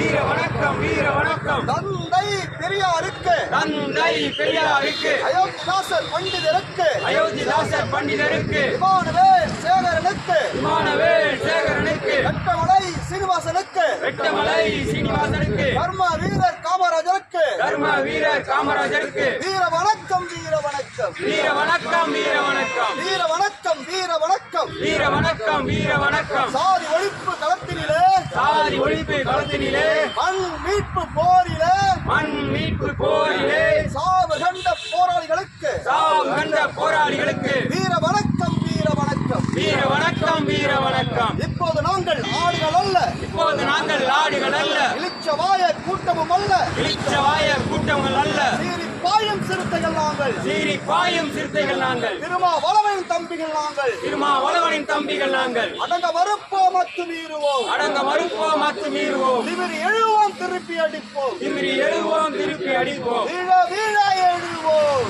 வீர வணக்கம் வீர வணக்கம். தந்தை பெரியாருக்கு அயோத்திதாசர் பண்டிதருக்கு இமானுவேல் சேகரனுக்கு வெட்டமலை சீனிவாசனுக்கு கர்ம வீரர் காமராஜருக்கு வீர வணக்கம் வீர வணக்கம் வீர வணக்கம் வீர வணக்கம் வீர வணக்கம் வீர வணக்கம் வீர வணக்கம் வீர வணக்கம். சாதி ஒழிப்பு களத்தினிலே மண் மீட்பு போரிலே சாவு கண்ட போராளிகளுக்கு வீர வணக்கம் வீர வணக்கம் வீர வணக்கம் வீர வணக்கம். இப்போது நாங்கள் ஆடுகள் அல்ல இளிச்சவாய கூட்டமும் அல்ல சீறி பாயும் சிறுத்தைகள் நாங்கள் திருமாவளவனின் தம்பிகள் நாங்கள் அடங்க மறுப்போம் அத்துமீறுவோம் திமிரி எழுவோம் திருப்பி அடிப்போம்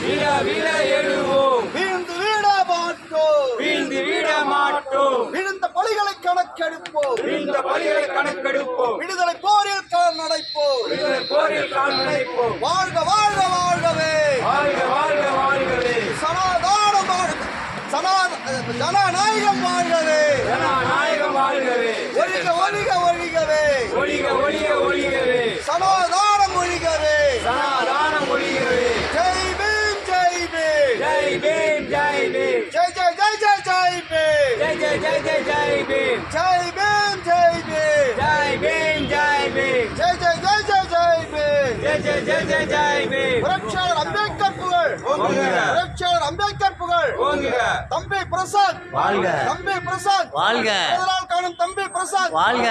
வீழ எழுவோம் வீழ்ந்து வீழ மாட்டோம் விழுந்த பலிகளை கணக்கெடுப்போம் விடுதலை போரில் கால் நடைப்போம் வாழ்க வாழ்கவே ஜனநாயகம் வாழ்கவே ஒழிகவே சனாதானம் ஒழிகவே ஜெய் பீம் ஜெய் பீம் ஜெய் ஜெய் புரட்சியாளர் அம்பேத்கர் புகழ் தம்பி பிரசாத் வாழ்க. தம்பி பிரசாத் வாழ்க. காணும் தம்பி பிரசாத் வாழ்க.